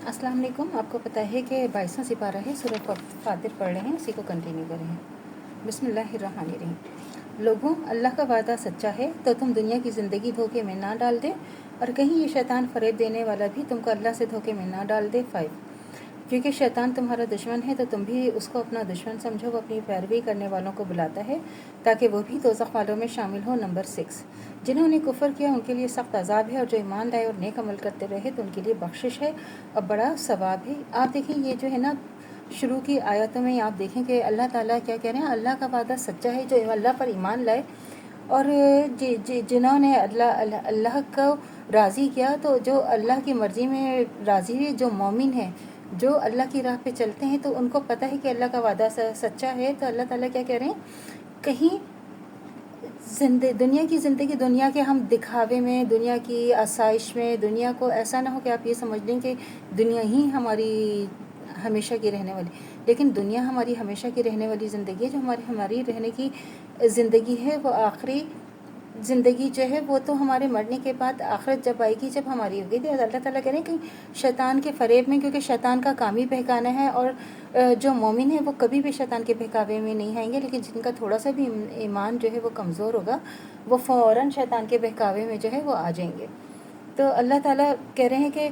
अस्सलाम वालेकुम। आपको पता है कि 22वां सिपारा है, सूरह फातिर पढ़ रहे हैं, उसी को कंटिन्यू कर रहे हैं। बिस्मिल्लाहिर्रहमानिर्रहीम। लोगों, अल्लाह का वादा सच्चा है तो तुम दुनिया की ज़िंदगी धोखे में ना डाल दे, और कहीं ये शैतान फ़रेब देने वाला भी तुमको अल्लाह से धोखे में ना डाल दे। 5। क्योंकि शैतान तुम्हारा दुश्मन है तो तुम भी उसको अपना दुश्मन समझो। वो अपनी पैरवी करने वालों को बुलाता है ताकि वो भी दोज़ख वालों में शामिल हो। नंबर 6। जिन्होंने कुफ़र किया उनके लिए सख्त अजाब है, और जो ईमान लाए और नेक अमल करते रहे तो उनके लिए बख्शिश है और बड़ा सवाब है। आप देखें, ये जो है ना, शुरू की आयतों में आप देखें कि अल्लाह ताला क्या कह रहे हैं। अल्लाह का वादा सच्चा है, जो अल्लाह पर ईमान लाए और जिन्होंने अल्लाह को राज़ी किया, तो जो अल्लाह की मर्ज़ी में राज़ी हुए, जो मोमिन है, जो अल्लाह की राह पे चलते हैं, तो उनको पता है कि अल्लाह का वादा सच्चा है। तो अल्लाह ताला क्या कह रहे हैं, कहीं दुनिया की ज़िंदगी, दुनिया के हम दिखावे में, दुनिया की आसाइश में, दुनिया को ऐसा ना हो कि आप ये समझ लें कि दुनिया ही हमारी हमेशा की रहने वाली, लेकिन दुनिया हमारी हमेशा की रहने वाली ज़िंदगी है। जो हमारी रहने की ज़िंदगी है, वो आखिरी ज़िंदगी जो है वो तो हमारे मरने के बाद आखिरत जब आएगी, जब हमारी होगी। तो अल्लाह ताला कह रहे हैं कि शैतान के फ़रेब में, क्योंकि शैतान का काम ही बहकाना है, और जो मोमिन है वो कभी भी शैतान के बहकावे में नहीं आएंगे, लेकिन जिनका थोड़ा सा भी ईमान जो है वो कमज़ोर होगा, वो फ़ौरन शैतान के बहकावे में जो है वो आ जाएंगे। तो अल्लाह ताला कह रहे हैं कि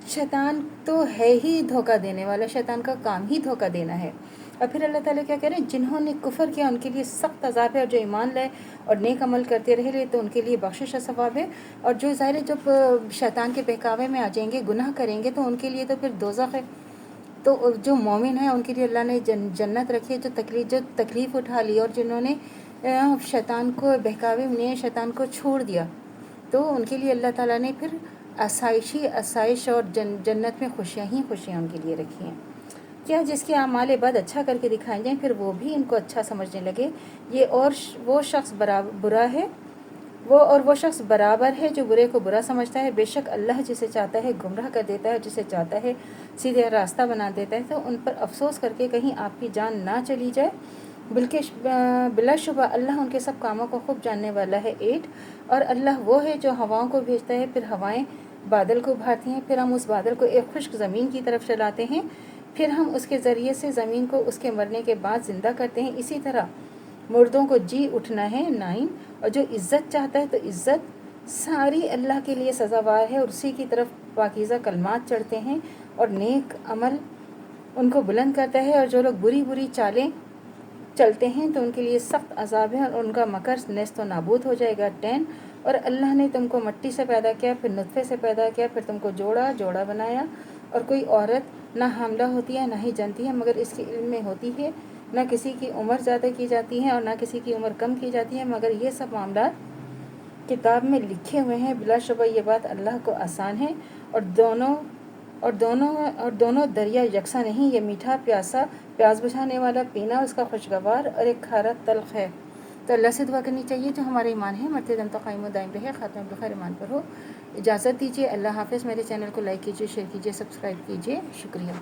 शैतान तो है ही धोखा देने वाला, शैतान का काम ही धोखा देना है। और फिर अल्लाह ताला क्या कह रहे हैं, जिन्होंने कुफ़र किया उनके लिए सख्त अजाब है, और जो ईमान लाए और नेक अमल करते रहे तो उनके लिए बख्शिश और सवाब है। और जो ज़ाहिर जब शैतान के बहकावे में आ जाएंगे, गुनाह करेंगे, तो उनके लिए तो फिर दोज़ख है। तो जो मोमिन है उनके लिए अल्लाह ने जन्नत रखी है। जो तकलीफ़ उठा ली और जिन्होंने शैतान को बहकावे में, शैतान को छोड़ दिया, तो उनके लिए अल्लाह ताला ने फिर आसाइश और जन्नत में खुशियाँ ही खुशियाँ उनके लिए रखी हैं। क्या जिसके आमाल बाद अच्छा करके दिखाए जाएँ, फिर वो भी इनको अच्छा समझने लगे। ये और वो शख्स बुरा है, वो शख्स बराबर है जो बुरे को बुरा समझता है। बेशक अल्लाह जिसे चाहता है गुमराह कर देता है, जिसे चाहता है सीधे रास्ता बना देता है। तो उन पर अफसोस करके कहीं आपकी जान ना चली जाए, बल्कि बिलाशुबा अल्लाह उनके सब कामों को खूब जानने वाला है। 8। और अल्लाह वो है जो हवाओं को भेजता है, फिर हवाएं बादल को उभारती हैं, फिर हम उस बादल को एक खुश्क ज़मीन की तरफ चलाते हैं, फिर हम उसके ज़रिए से ज़मीन को उसके मरने के बाद ज़िंदा करते हैं। इसी तरह मुर्दों को जी उठना है। 9। और जो इज़्ज़त चाहता है तो इज़्ज़त सारी अल्लाह के लिए सज़ावार है, और उसी की तरफ पाकीज़ा कलमात चढ़ते हैं, और नेक अमल उनको बुलंद करता है। और जो लोग बुरी बुरी चालें चलते हैं तो उनके लिए सख्त अजाब है, और उनका मकर नेस्त व नाबूद हो जाएगा। 10। और अल्लाह ने तुमको मिट्टी से पैदा किया, फिर नुत्फ़े से पैदा किया, फिर तुमको जोड़ा बनाया। और कोई औरत ना हामला होती है ना ही जनती है, मगर इसके इल्म में होती है। ना किसी की उम्र ज़्यादा की जाती है और ना किसी की उम्र कम की जाती है, मगर ये सब मामला किताब में लिखे हुए हैं। बिलाशुबा ये बात अल्लाह को आसान है। और दोनों दरिया यकसा नहीं, ये मीठा प्यास बुझाने वाला, पीना उसका खुशगवार, और एक खारा तल्ख है। तो अल्लाह से दुआ करनी चाहिए जो हमारे ईमान है मरते दम तक कायम दायम रहे, ख़ात्मा बिखैर ईमान पर हो। इजाज़त दीजिए। अल्लाह हाफ़िज़। मेरे चैनल को लाइक कीजिए, शेयर कीजिए, सब्सक्राइब कीजिए। शुक्रिया।